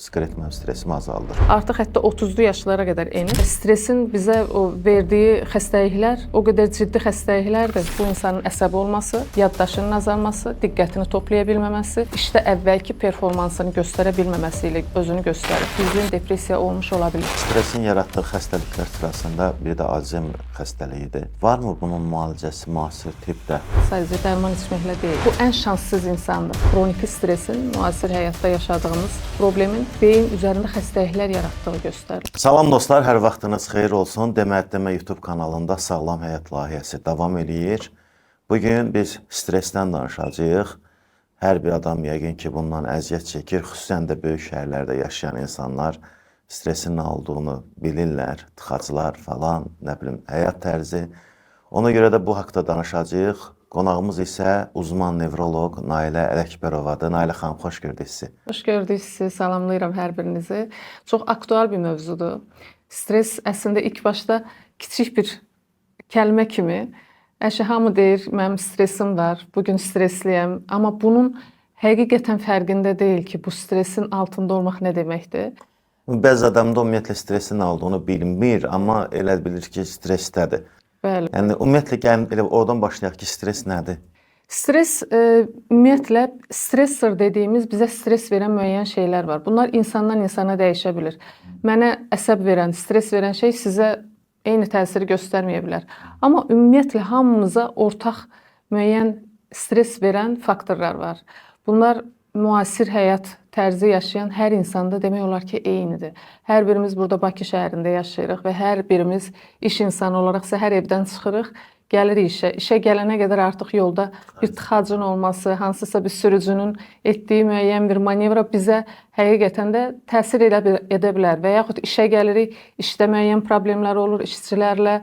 siqaret mənim stresimi azaldır. Artıq hətta 30'lu yaşlara qədər enir. Stresin bizə o verdiyi xəstəliklər o qədər ciddi xəstəliklərdir. Bu insanın əsəbi olması, yaddaşının azalması, diqqətini toplaya bilməməsi, işdə əvvəlki performansını göstərə bilməməsi ilə özünü göstərir. Bildiyin depressiya olmuş ola bilər. Stresin yaratdığı xəstəliklər sırasında biri də Alzheimer xəstəliyidir. Varmı bunun müalicəsi müasir tibbdə? Sadəcə dərman içməklə deyil. Bu ən şanssız insandır. Xroniki stresin müasir həyatda yaşadığımız problemin beyin üzərində xəstəliklər yaratdığı göstərir. Salam dostlar, hər vaxtınız xeyir olsun. Demə YouTube kanalında Sağlam Həyat layihəsi davam eləyir. Bugün biz stressdən danışacağıq. Hər bir adam yəqin ki, bundan əziyyət çəkir. Xüsusən də böyük şəhərlərdə yaşayan insanlar stresin nə olduğunu bilirlər. Tıxaclar falan, nə bilim, həyat tərzi. Ona görə də bu haqda danışacağıq. Qonağımız isə uzman nevroloq Nailə Ələkbərovadır. Nailə xanım, xoş gördük sizi. Xoş gördük sizi, salamlayıram hər birinizi. Çox aktual bir mövzudur. Stres əslində ilk başda kiçik bir kəlmə kimi. Hamı deyir, mənim stresim var, bugün stresliyəm. Amma bunun həqiqətən fərqində deyil ki, bu stresin altında olmaq nə deməkdir? Bəzi adamda ümumiyyətlə stresin nə olduğunu bilmir, amma elə bilir ki, stressdədir. Bəli. Yəni ümumiyyətlə gəlin elə oradan başlayaq ki, stres nədir? Stres ümumiyyətlə stressor dediyimiz bizə stres verən müəyyən şeylər var. Bunlar insandan insana dəyişə bilir. Mənə əsəb verən, stres verən şey sizə eyni təsiri göstərməyə bilər. Amma ümumiyyətlə hamımıza ortaq müəyyən stres verən faktorlar var. Bunlar müasir həyat tərzi yaşayan hər insanda demək olar ki, eynidir. Hər birimiz burada Bakı şəhərində yaşayırıq və hər birimiz iş insanı olaraq səhər evdən çıxırıq, gəlirik işə. İşə gələnə qədər artıq yolda bir tıxacın olması, hansısa bir sürücünün etdiyi müəyyən bir manevra bizə həqiqətən də təsir edə bilər. Və yaxud işə gəlirik, işdə müəyyən problemlər olur, işçilərlə,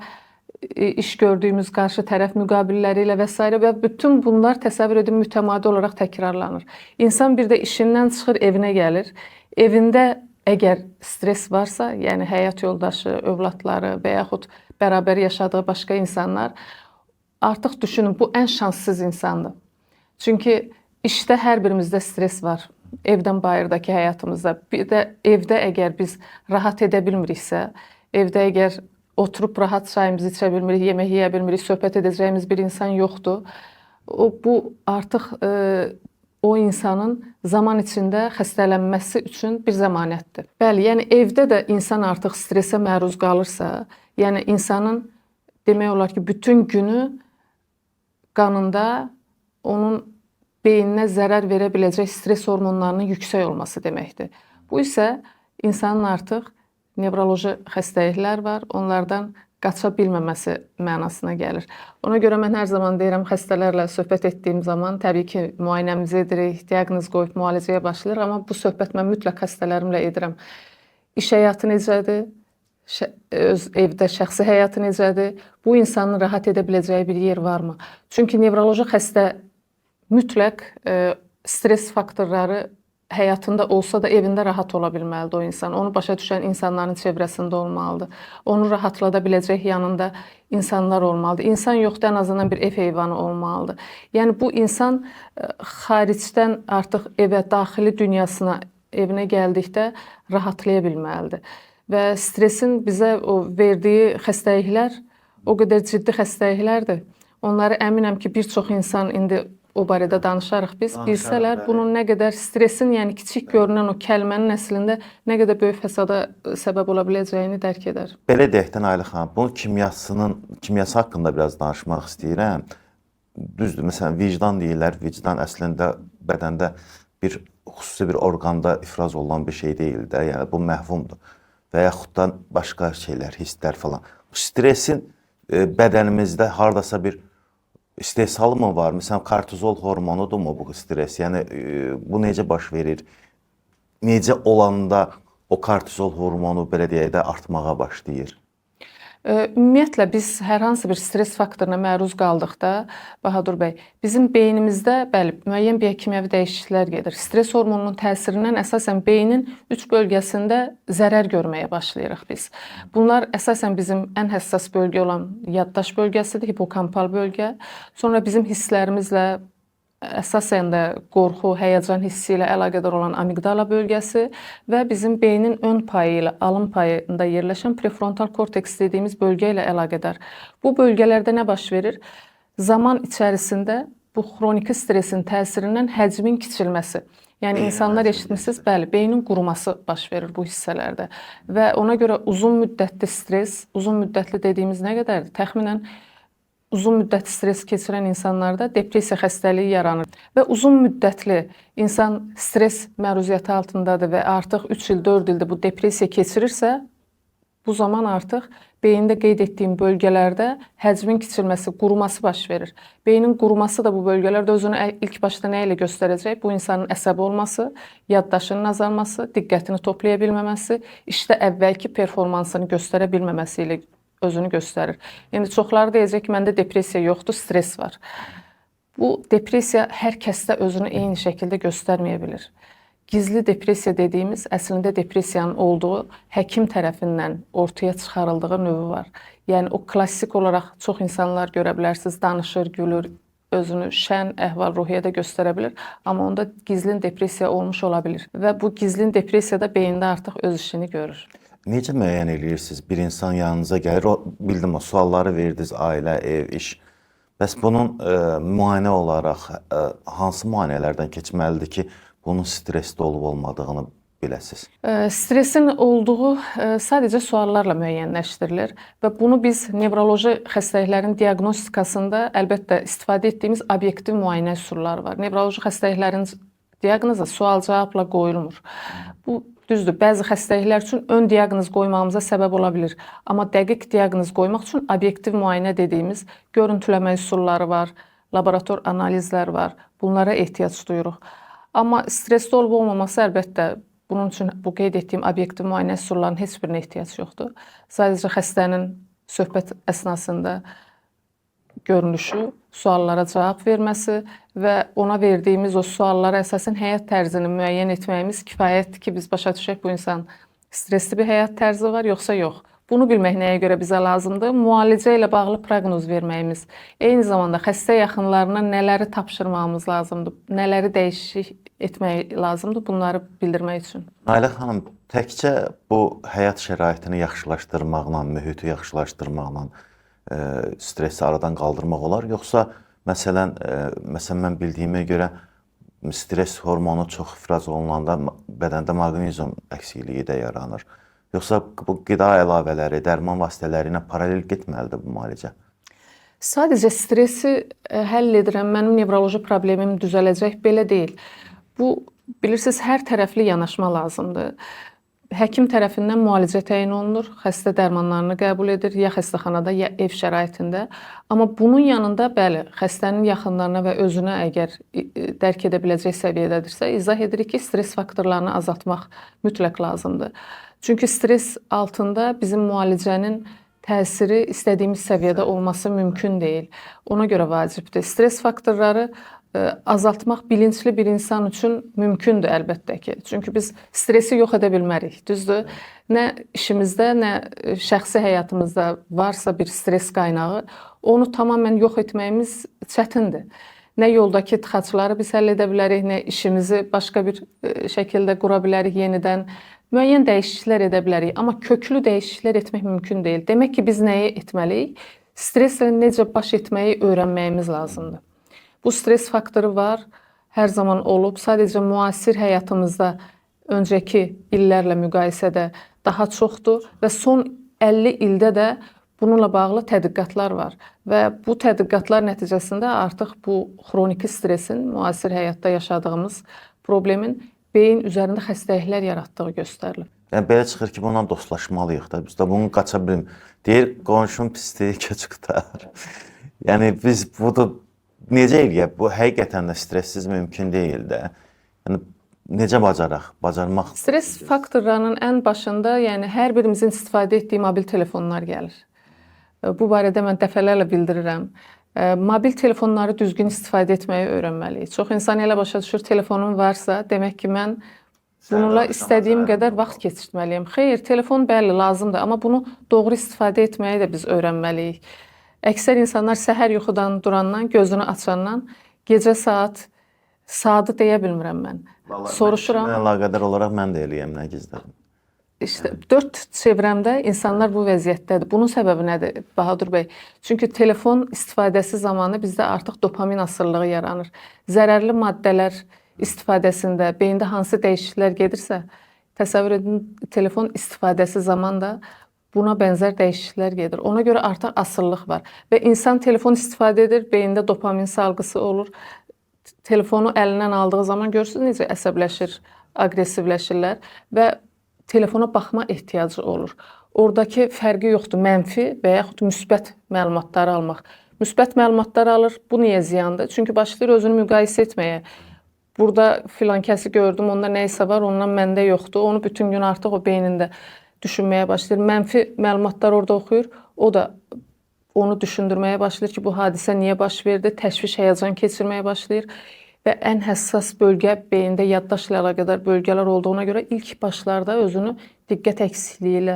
iş gördüyümüz qarşı tərəf müqabilləri ilə və s. və bütün bunlar təsəvvür edin mütəmadi olaraq təkrarlanır. İnsan bir də işindən çıxır, evinə gəlir. Evində əgər stres varsa, yəni həyat yoldaşı, övladları və yaxud bərabər yaşadığı başqa insanlar, artıq düşünün, bu ən şanssız insandır. Çünki işdə hər birimizdə stres var. Evdən bayırdakı həyatımızda. Bir də evdə əgər biz rahat edə bilmiriksə, evdə əgər oturub rahat çayımızı içə bilmirik, yemək yeyə bilmirik, söhbət edəcəyimiz bir insan yoxdur. Bu artıq o insanın zaman içində xəstələnməsi üçün bir zəmanətdir. Bəli, yəni evdə də insan artıq stresə məruz qalırsa, yəni insanın demək olar ki, bütün günü qanında onun beyninə zərər verə biləcək stres hormonlarının yüksək olması deməkdir. Bu isə insanın artıq nevroloji xəstəliklər var, onlardan qaça bilməməsi mənasına gəlir. Ona görə mən hər zaman deyirəm, xəstələrlə söhbət etdiyim zaman təbii ki, müayinəmizi edirik, diaqnoz qoyub müalicəyə başlayırıq, amma bu söhbət mən mütləq xəstələrimlə edirəm. İş həyatı necədir? Öz evdə şəxsi həyatı necədir? Bu insanın rahat edə biləcəyi bir yer varmı? Çünki nevroloji xəstə mütləq stres faktorları həyatında olsa da evində rahat ola bilməlidir o insan. Onu başa düşən insanların çevrəsində olmalıdır. Onu rahatlada biləcək yanında insanlar olmalıdır. İnsan yoxdur, ən azından bir ev heyvanı olmalıdır. Yəni bu insan xaricdən artıq evə, daxili dünyasına, evinə gəldikdə rahatlaya bilməlidir. Və stresin bizə o verdiyi xəstəliklər o qədər ciddi xəstəliklərdir. Onları əminəm ki, bir çox insan indi o barədə danışarıq biz. Bilsələr bunun nə qədər stresin, yəni kiçik görünən o kəlmənin əslində nə qədər böyük fəsada səbəb ola biləcəyini dərk edər. Belə deyək də Nailə xanım, bunun kimyası haqqında biraz danışmaq istəyirəm. Düzdür, məsələn, vicdan deyirlər. Vicdan əslində bədəndə xüsusi bir orqanda ifraz olunan bir şey deyil də, yəni bu məhvumdur. Və yaxud da başqa şeylər, hisslər falan. Stresin bədənimizdə hardasa bir istehsalı mı var? Məsələn, kortizol hormonudurmu bu stres? Yəni, bu necə baş verir? Necə olanda o kortizol hormonu, belə deyək də, artmağa başlayır? Ümumiyyətlə, biz hər hansı bir stres faktoruna məruz qaldıqda, Bahadur bəy, bizim beynimizdə müəyyən biokimyəvi dəyişikliklər gedir. Stres hormonunun təsirindən əsasən beynin 3 bölgəsində zərər görməyə başlayırıq biz. Bunlar əsasən bizim ən həssas bölgə olan yaddaş bölgəsidir, hipokampal bölgə. Sonra bizim hisslərimizlə əsasən də qorxu, həyəcan hissi ilə əlaqədar olan amigdala bölgəsi və bizim beynin ön payı ilə alın payında yerləşən prefrontal korteks dediyimiz bölgə ilə əlaqədar. Bu bölgələrdə nə baş verir? Zaman içərisində bu xroniki stresin təsirindən həcmin kiçilməsi. Yəni insanlar eşitmisiniz, bəli, beynin quruması baş verir bu hissələrdə. Və ona görə uzun müddətli stres, uzun müddətli dediyimiz nə qədərdir? Təxminən uzun müddətli stres keçirən insanlarda depressiya xəstəliyi yaranır. Və uzun müddətli insan stres məruziyyəti altındadır və artıq 3 il, 4 ildir bu depressiya keçirirsə, bu zaman artıq beyində qeyd etdiyim bölgələrdə həcmin kiçilməsi, quruması baş verir. Beynin quruması da bu bölgələrdə özünü ilk başda nə ilə göstərəcək? Bu insanın əsəbi olması, yaddaşının azalması, diqqətini toplaya bilməməsi, işdə əvvəlki performansını göstərə bilməməsi ilə özünü göstərir. İndi çoxları deyəcək ki, məndə depressiya yoxdur, stres var. Bu depressiya hər kəsdə özünü eyni şəkildə göstərməyə bilir. Gizli depressiya dediyimiz əslində depressiyanın olduğu həkim tərəfindən ortaya çıxarıldığı növü var. Yəni o klassik olaraq çox insanlar görə bilərsiniz, danışır, gülür, özünü şən, əhval-ruhiyyədə göstərə bilir, amma onda gizlin depressiya olmuş ola bilir və bu gizlin depressiyada beyində artıq öz işini görür. Necə müəyyən edirsiniz? Bir insan yanınıza gəlir, bildim o sualları verdiniz, ailə, ev, iş. Bəs bunun müayinə olaraq hansı müayinələrdən keçməlidir ki, bunun stresli olub-olmadığını biləsiniz? Stresin olduğu sadəcə suallarla müəyyənləşdirilir və bunu biz nevroloji xəstəliklərin diaqnostikasında əlbəttə istifadə etdiyimiz obyektiv müayinə üsulları var. Nevroloji xəstəliklərin diaqnozu sual-cavabla qoyulmur. Bu düzdür, bəzi xəstəliklər üçün ön diaqnoz qoymağımıza səbəb ola bilir. Amma dəqiq diaqnoz qoymaq üçün obyektiv müayinə dediyimiz görüntüləmə üsulları var, laborator analizlər var. Bunlara ehtiyac duyuruq. Amma stresli olub-olmaması əlbəttə bunun üçün bu qeyd etdiyim obyektiv müayinə üsullarının heç birinə ehtiyac yoxdur. Sadəcə xəstənin söhbət əsnasında görünüşü, suallara cavab verməsi və ona verdiyimiz o suallara əsasən həyat tərzini müəyyən etməyimiz kifayətdir ki, biz başa düşək bu insan stresli bir həyat tərzi var, yoxsa yox. Bunu bilmək nəyə görə bizə lazımdır? Müalicə ilə bağlı proqnoz verməyimiz. Eyni zamanda xəstə yaxınlarına nələri tapşırmağımız lazımdır, nələri dəyişik etmək lazımdır, bunları bildirmək üçün. Nailə xanım, təkcə bu həyat şəraitini yaxşılaşdırmaqla, mühiti yaxşılaşdırmaqla stresi aradan qaldırmaq olar, yoxsa məsələn mən bildiyimə görə stres hormonu çox ifraz olunanda bədəndə maqnezium əksikliyi də yaranır. Yoxsa bu qida əlavələri, dərman vasitələri ilə paralel getməlidir bu müalicə? Sadəcə stresi həll edirəm, mənim nevroloji problemim düzələcək, belə deyil. Bu, bilirsiniz, hər tərəfli yanaşma lazımdır. Həkim tərəfindən müalicə təyin olunur, xəstə dərmanlarını qəbul edir, ya xəstəxanada, ya ev şəraitində. Amma bunun yanında, bəli, xəstənin yaxınlarına və özünə əgər dərk edə biləcək səviyyədədirsə, izah edirik ki, stres faktorlarını azaltmaq mütləq lazımdır. Çünki stres altında bizim müalicənin təsiri istədiyimiz səviyyədə olması mümkün deyil. Ona görə vacibdir. Stres faktorları azaltmaq bilinçli bir insan üçün mümkündür əlbəttə ki. Çünki biz stresi yox edə bilmərik, düzdür? Nə işimizdə, nə şəxsi həyatımızda varsa bir stres qaynağı, onu tamamilə yox etməyimiz çətindir. Nə yoldakı tıxacları biz həll edə bilərik, nə işimizi başqa bir şəkildə qura bilərik yenidən. Müəyyən dəyişikliklər edə bilərik, amma köklü dəyişikliklər etmək mümkün deyil. Demək ki, biz nəyi etməliyik? Streslə necə baş etməyi öyrənməyimiz lazımdır. Bu stres faktoru var, hər zaman olub. Sadəcə müasir həyatımızda öncəki illərlə müqayisədə daha çoxdur və son 50 ildə də bununla bağlı tədqiqatlar var. Və bu tədqiqatlar nəticəsində artıq bu xroniki stresin, müasir həyatda yaşadığımız problemin beyin üzərində xəstəliklər yaratdığı göstərilir. Yəni belə çıxır ki, bundan dostlaşmalıyıq da. Biz də bunu qaça bilmirik. Deyir, qonşum pisdir, köç qutar. Yəni biz bunu necə eləyək? Bu həqiqətən də stressiz mümkün deyil də. Yəni necə bacarmaq? Stres faktorlarının ən başında, yəni hər birimizin istifadə etdiyi mobil telefonlar gəlir. Bu barədə mən dəfələrlə bildirirəm. Mobil telefonları düzgün istifadə etməyi öyrənməliyik. Çox insan elə başa düşür, telefonum varsa, demək ki, mən bununla istədiyim qədər vaxt keçirtməliyəm. Xeyr, telefon bəli lazımdır, amma bunu doğru istifadə etməyi də biz öyrənməliyik. Əksər insanlar səhər yuxudan durandan, gözünü açandan Gecə saatı deyə bilmirəm mən. Soruşuram. Mən əlaqədar olaraq mən də eləyəm, nə gizlədim. İşte 4 çevrəmdə insanlar bu vəziyyətdədir. Bunun səbəbi nədir Bahadur bəy? Çünki telefon istifadəsi zamanı bizdə artıq dopamin asılılığı yaranır. Zərərli maddələr istifadəsində beyində hansı dəyişikliklər gedirsə, təsəvvür edin, telefon istifadəsi zamanı da buna bənzər dəyişikliklər gedir. Ona görə artıq asıllıq var və insan telefon istifadə edir, beyində dopamin salgısı olur. Telefonu əlindən aldığı zaman görürsünüz necə əsəbləşir, aqressivləşirlər və telefona baxma ehtiyacı olur. Oradakı fərqi yoxdur, mənfi və yaxud müsbət məlumatları almaq. Müsbət məlumatlar alır, bu niyə ziyandır? Çünki başlayır özünü müqayisə etməyə. Burada filan kəsi gördüm, onda nə isə var, ondan məndə yoxdur. Onu bütün gün artıq o beynində düşünməyə başlayır. Mənfi məlumatlar orada oxuyur, o da onu düşündürməyə başlayır ki, bu hadisə niyə baş verdi? Təşviş, həyəcan keçirməyə başlayır. Və ən həssas bölgə beyində yaddaşla əlaqədar bölgələr olduğuna görə ilk başlarda özünü diqqət əksikliyi ilə,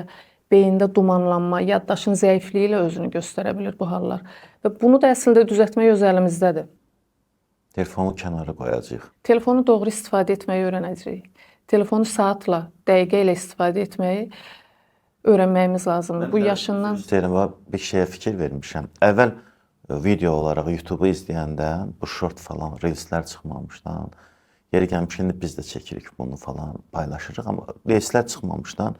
beyində dumanlanma, yaddaşın zəifliyi ilə özünü göstərə bilir bu hallar. Və bunu da əslində düzəltmək öz əlimizdədir. Telefonu kənara qoyacağıq. Telefonu doğru istifadə etməyi öyrənəcəyik. Telefonu saatla, dəqiqə ilə istifadə etməyi öyrənməyimiz lazımdır. Bu yaşından... İstəyirəm, bir şeyə fikir vermişəm. Əvvəl video olaraq YouTube-u izləyəndə bu short falan, reelslər çıxmamışdan, yeri gəlmişkən biz də çəkirik bunu falan, paylaşırıq. Amma reelslər çıxmamışdan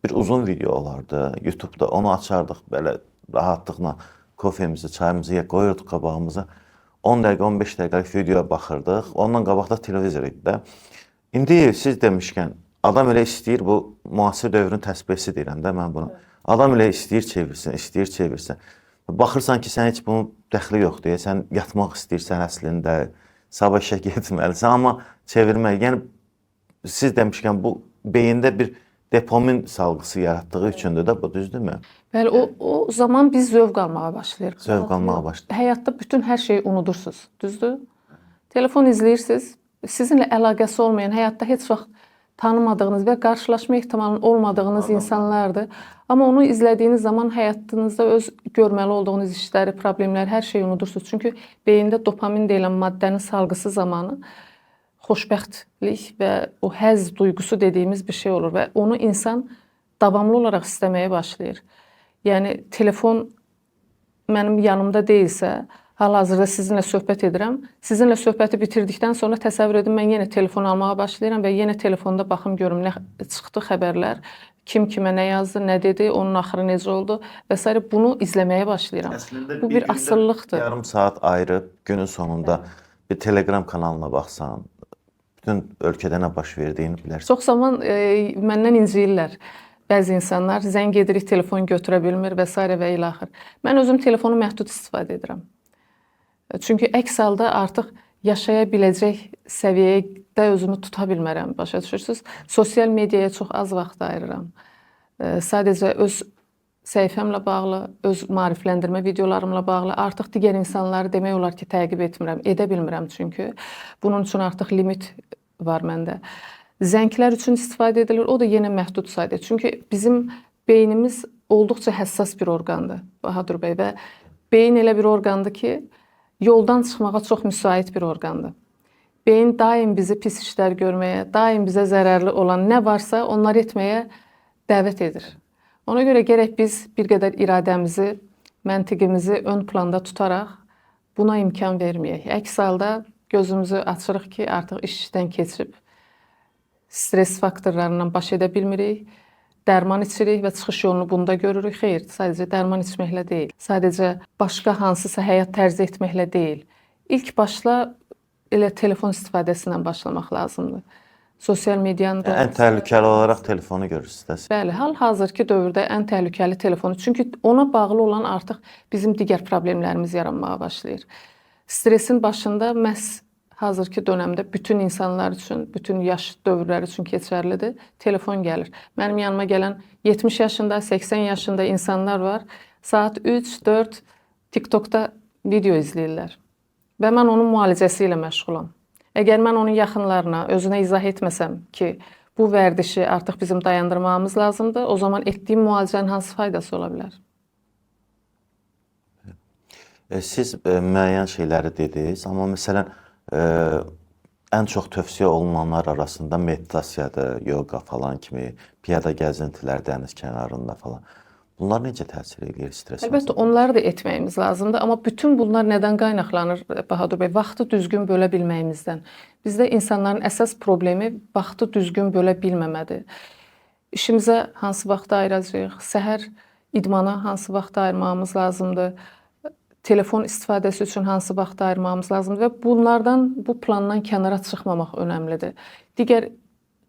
bir uzun video olardı YouTube-da. Onu açardıq belə rahatlıqla, kofemizi, çayımızı qoyurduq qabağımıza. 10 dəqiqə, 15 dəqiqəlik videoya baxırdıq. Ondan qabaqda televizor idi də. İndi siz demişkən, adam elə istəyir, bu müasir dövrün təsbihisi deyirəm də mən bunu. Adam elə istəyir çevirsin, istəyir çevirsin. Baxırsan ki, sən heç bunun dəxli yoxdur. Sən yatmaq istəyirsən əslində, sabah işə getməlisən, amma çevirmək. Yəni, siz demişkən, bu beyində bir dopamin salgısı yaratdığı üçündür də, bu düzdürmü? Bəli, o zaman biz zövq almağa başlayırıq. Zövq almağa başlayırıq. Həyatda bütün hər şeyi unudursunuz, düzdür? Telefon izləyirsiniz, sizinlə əlaqəsi olmayan, həyatda heç vaxt tanımadığınız və qarşılaşma ehtimalının olmadığınız insanlardır. Amma onu izlədiyiniz zaman həyatınızda öz görməli olduğunuz işləri, problemləri, hər şeyi unudursunuz. Çünki beyində dopamin deyilən maddənin salgısı zamanı xoşbəxtlik və o həzz duyğusu dediyimiz bir şey olur və onu insan davamlı olaraq istəməyə başlayır. Yəni, telefon mənim yanımda deyilsə, hal-hazırda sizinlə söhbət edirəm. Sizinlə söhbəti bitirdikdən sonra təsəvvür edin, mən yenə telefon almağa başlayıram və yenə telefonda baxım görüm nə çıxdı xəbərlər, kim kimə nə yazdı, nə dedi, onun axırı necə oldu və s. Bunu izləməyə başlayıram. Əslində, bu bir asılılıqdır. Yarım saat ayırıb günün sonunda bir Telegram kanalına baxsan, bütün ölkədə nə baş verdiyini bilərsən. Çox zaman məndən inciyirlər. Bəzi insanlar zəng edirik, telefon götürə bilmir və s. və ilə axır. Mən özüm telefonu məhdud istifadə edirəm. Çünki əks halda artıq yaşaya biləcək səviyyədə özümü tuta bilmərəm, başa düşürsünüz? Sosial mediaya çox az vaxt ayırıram. Sadəcə öz səhifəmlə bağlı, öz maarifləndirmə videolarımla bağlı artıq digər insanları demək olar ki, təqib etmirəm, edə bilmirəm çünki. Bunun üçün artıq limit var məndə. Zənglər üçün istifadə edilir, o da yenə məhdud sayda. Çünki bizim beynimiz olduqca həssas bir orqandır, Bahadur bəy, və beyin elə bir orqandır ki, yoldan çıxmağa çox müsait bir orqandır. Beyin daim bizi pis işlər görməyə, daim bizə zərərli olan nə varsa onları etməyə dəvət edir. Ona görə gərək biz bir qədər iradəmizi, məntiqimizi ön planda tutaraq buna imkan verməyək. Əks halda gözümüzü açırıq ki, artıq işdən keçib, stres faktorlarından baş edə bilmirik, dərman içirik və çıxış yolunu bunda görürük. Xeyr, sadəcə dərman içməklə deyil, sadəcə başqa hansısa həyat tərzi etməklə deyil. İlk başla elə telefon istifadəsindən başlamaq lazımdır. Sosial medianın da... Ən təhlükəli olaraq telefonu görürsünüz. Bəli, hal-hazırki dövrdə ən təhlükəli telefonu. Çünki ona bağlı olan artıq bizim digər problemlərimiz yaranmağa başlayır. Stresin başında məhz hazırki dönəmdə bütün insanlar üçün, bütün yaş dövrləri üçün keçərlidir, telefon gəlir. Mənim yanıma gələn 70 yaşında, 80 yaşında insanlar var. Saat 3-4 TikTokda video izləyirlər. Və mən onun müalicəsi ilə məşğulam. Əgər mən onun yaxınlarına, özünə izah etməsəm ki, bu vərdişi artıq bizim dayandırmamız lazımdır, o zaman etdiyim müalicənin hansı faydası ola bilər? Siz müəyyən şeyləri dediniz, amma məsələn, Ən çox tövsiyə olunanlar arasında meditasiyadır, yoga falan kimi, piyada gəzintilər dəniz kənarında falan. Bunlar necə təsir edir stress? Əlbəttə onları da etməyimiz lazımdır, amma bütün bunlar nədən qaynaqlanır Bahadur bəy? Vaxtı düzgün bölə bilməyimizdən. Bizdə insanların əsas problemi vaxtı düzgün bölə bilməmədir. İşimizə hansı vaxtda ayıracağıq? Səhər idmana hansı vaxtda ayırmamız lazımdır? Telefon istifadəsi üçün hansı vaxtda ayırmamız lazımdır və bunlardan, bu plandan kənara çıxmamaq önəmlidir. Digər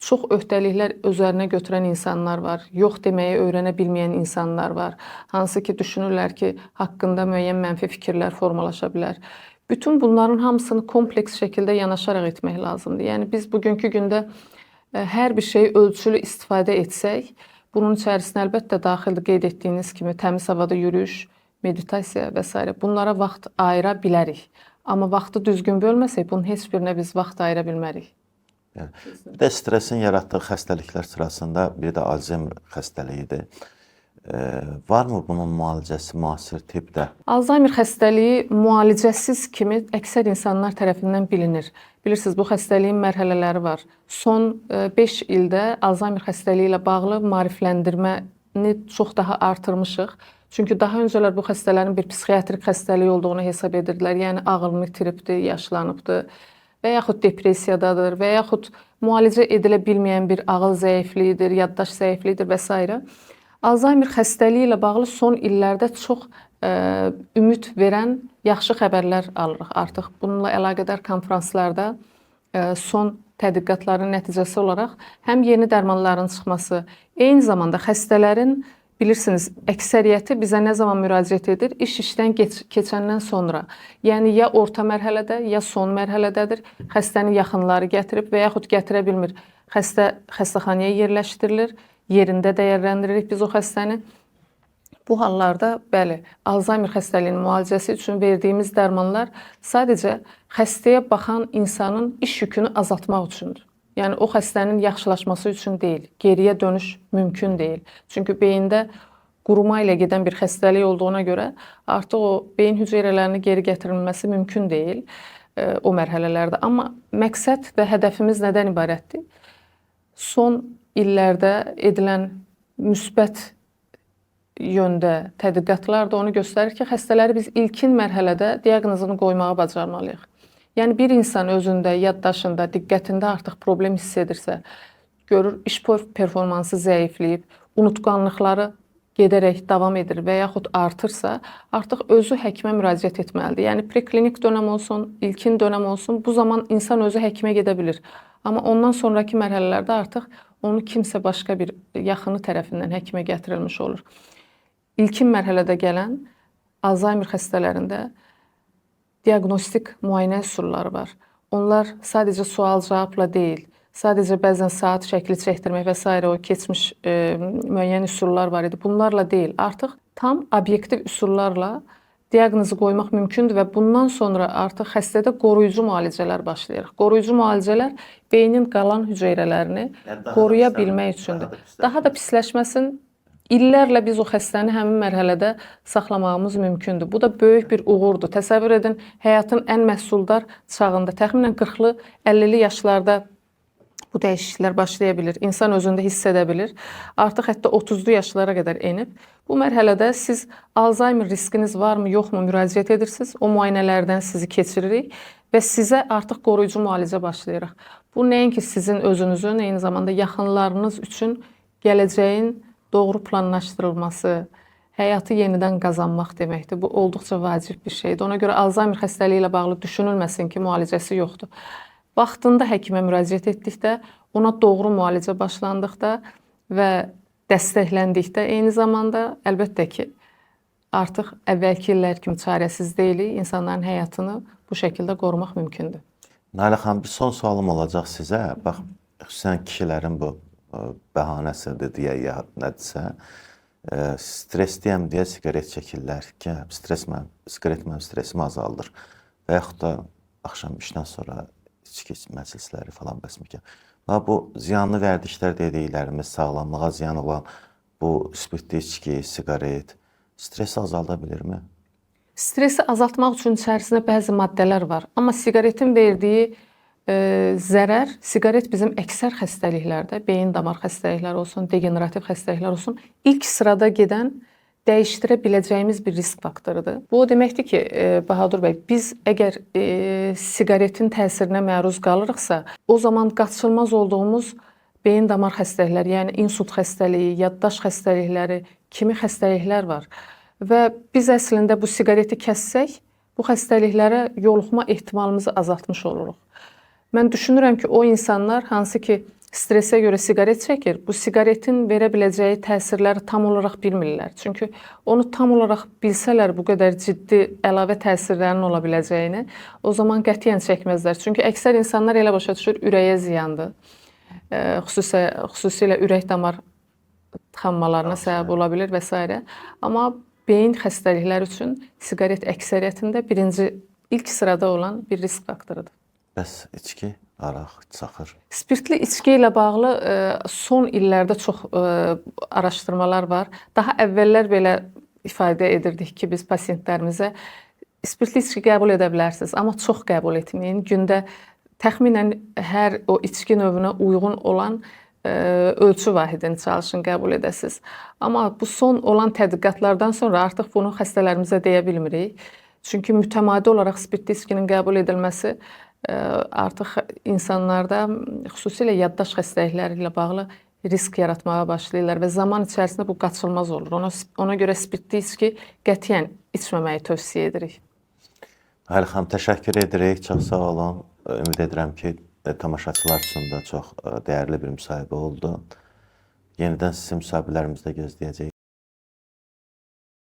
çox öhdəliklər özlərinə götürən insanlar var. Yox deməyi öyrənə bilməyən insanlar var. Hansı ki, düşünürlər ki, haqqında müəyyən mənfi fikirlər formalaşa bilər. Bütün bunların hamısını kompleks şəkildə yanaşaraq etmək lazımdır. Yəni biz bugünkü gündə hər bir şeyi ölçülü istifadə etsək, bunun içərisinə əlbəttə daxildir qeyd etdiyiniz kimi təmiz havada yürüyüş, meditasiya və s. bunlara vaxt ayıra bilərik. Amma vaxtı düzgün bölməsək, bunun heç birinə biz vaxt ayıra bilmərik. Yəni, bir də stresin yaratdığı xəstəliklər sırasında bir də Alzheimer xəstəliyidir. Varmı bunun müalicəsi müasir tibbdə? Alzheimer xəstəliyi müalicəsiz kimi əksər insanlar tərəfindən bilinir. Bilirsiniz, bu xəstəliyin mərhələləri var. Son 5 ildə Alzheimer xəstəliyi ilə bağlı maarifləndirməni çox daha artırmışıq. Çünki daha öncələr bu xəstələrin bir psixiatrik xəstəliyi olduğunu hesab edirdilər. Yəni ağlını itiribdir, yaşlanıbdır və yaxud depressiyadadır və yaxud müalicə edilə bilməyən bir ağıl zəifliyidir, yaddaş zəifliyidir və s. Alzheimer xəstəliyi ilə bağlı son illərdə çox ümid verən yaxşı xəbərlər alırıq artıq. Bununla əlaqədar konfranslarda son tədqiqatların nəticəsi olaraq həm yeni dərmanların çıxması, eyni zamanda xəstələrin bilirsiniz, əksəriyyəti bizə nə zaman müraciət edir? İş işdən keçəndən sonra. Yəni, ya orta mərhələdə, ya son mərhələdədir. Xəstəni yaxınları gətirib və yaxud gətirə bilmir. Xəstə xəstəxanaya yerləşdirilir, yerində dəyərləndiririk biz o xəstəni. Bu hallarda, bəli, Alzheimer xəstəliyinin müalicəsi üçün verdiyimiz dərmanlar sadəcə xəstəyə baxan insanın iş yükünü azaltmaq üçündür. Yəni, o xəstənin yaxşılaşması üçün deyil, geriyə dönüş mümkün deyil. Çünki beyində quruma ilə gedən bir xəstəlik olduğuna görə artıq o beyin hüceyrələrinin geri gətirilməsi mümkün deyil o mərhələlərdə. Amma məqsəd və hədəfimiz nədən ibarətdir? Son illərdə edilən müsbət yöndə tədqiqatlar da onu göstərir ki, xəstələri biz ilkin mərhələdə diaqnozunu qoymağı bacarmalıyıq. Yəni, bir insan özündə, yaddaşında, diqqətində artıq problem hiss edirsə, görür, iş performansı zəifləyib, unutqanlıqları gedərək davam edir və yaxud artırsa, artıq özü həkimə müraciət etməlidir. Yəni, preklinik dönəm olsun, ilkin dönəm olsun, bu zaman insan özü həkimə gedə bilir. Amma ondan sonraki mərhələlərdə artıq onu kimsə başqa bir yaxını tərəfindən həkimə gətirilmiş olur. İlkin mərhələdə gələn Alzheimer xəstələrində diaqnostik müayinə üsulları var. Onlar sadəcə sual-cavabla deyil, sadəcə bəzən saat şəkli çəkdirmək və s. o keçmiş müəyyən üsullar var idi. Bunlarla deyil, artıq tam obyektiv üsullarla diaqnozu qoymaq mümkündür və bundan sonra artıq xəstədə qoruyucu müalicələr başlayır. Qoruyucu müalicələr beynin qalan hüceyrələrini qoruya bilmək üçündür. Daha da pisləşməsin. İllərlə biz o xəstəni həmin mərhələdə saxlamağımız mümkündür. Bu da böyük bir uğurdur. Təsəvvür edin, həyatın ən məhsuldar çağında, təxminən 40-lı, 50-li yaşlarda bu dəyişikliklər başlaya bilir. İnsan özündə hiss edə bilir. Artıq hətta 30-lu yaşlara qədər enib. Bu mərhələdə siz Alzheimer riskiniz varmı, yoxmu müraciət edirsiniz. O müayinələrdən sizi keçiririk və sizə artıq qoruyucu müalicə başlayırıq. Bu nəinki sizin özünüzün, eyni zamanda yaxınlarınız üçün gələcəyin doğru planlaşdırılması, həyatı yenidən qazanmaq deməkdir. Bu olduqca vacib bir şeydir. Ona görə Alzheimer xəstəliyi ilə bağlı düşünülməsin ki, müalicəsi yoxdur. Vaxtında həkimə müraciət etdikdə, ona doğru müalicə başlandıqda və dəstəkləndikdə, eyni zamanda əlbəttə ki, artıq əvvəlki illər kimi çarəsiz deyilik, insanların həyatını bu şəkildə qorumaq mümkündür. Nailə xanım, bir son sualım olacaq sizə. Bax, xüsusən kişilərin bu bəhanəsidir deyə ya nədirsə, stresdəyəm deyə siqaret çəkirlər ki, siqaret mənim stresimi azaldır və yaxud da axşam işdən sonra içki məclisləri falan bəsməkən. Bu ziyanlı vərdişlər dediklərimiz, sağlamlığa ziyan olan bu spirtli içki, siqaret stresi azalda bilirmi? Stresi azaltmaq üçün içərisində bəzi maddələr var. Amma siqaretin verdiyi zərər, siqaret bizim əksər xəstəliklərdə, beyin damar xəstəlikləri olsun, degenerativ xəstəliklər olsun, ilk sırada gedən dəyişdirə biləcəyimiz bir risk faktorudur. Bu o deməkdir ki, Bahadur bəy, biz əgər siqaretin təsirinə məruz qalırıqsa, o zaman qaçılmaz olduğumuz beyin damar xəstəlikləri, yəni insult xəstəliyi, yaddaş xəstəlikləri kimi xəstəliklər var. Və biz əslində bu siqareti kəssək, bu xəstəliklərə yoluxma ehtimalımızı azaltmış oluruq. Mən düşünürəm ki, o insanlar hansı ki, stresə görə siqaret çəkir, bu siqaretin verə biləcəyi təsirləri tam olaraq bilmirlər. Çünki onu tam olaraq bilsələr bu qədər ciddi əlavə təsirlərinin ola biləcəyini, o zaman qətiyyən çəkməzlər. Çünki əksər insanlar elə başa düşür, ürəyə ziyandır. Xüsusilə ürək damar tıxanmalarına səbəb ola bilər və s. Amma beyin xəstəlikləri üçün siqaret əksəriyyətində ilk sırada olan bir risk faktorudur. Bəs içki, araq, çaxır? Spirtli içki ilə bağlı son illərdə çox araşdırmalar var. Daha əvvəllər belə ifadə edirdik ki, biz pasiyentlərimizə spirtli içki qəbul edə bilərsiniz, amma çox qəbul etməyin. Gündə təxminən hər o içki növünə uyğun olan ölçü vahidini çalışın qəbul edəsiniz. Amma bu son olan tədqiqatlardan sonra artıq bunu xəstələrimizə deyə bilmirik. Çünki mütəmadi olaraq spirtli içkinin qəbul edilməsi artıq insanlarda xüsusilə yaddaş xəstəlikləri ilə bağlı risk yaratmağa başlayırlar və zaman içərisində bu qaçılmaz olur. Ona görə spirtli içki qətiyyən içməməyi tövsiyə edirik. Ailə xanım, təşəkkür edirik. Çox sağ olun. Ümid edirəm ki, tamaşaçılar üçün də çox dəyərli bir müsahibə oldu. Yenidən sizi müsahibələrімizdə gözləyəcəyik.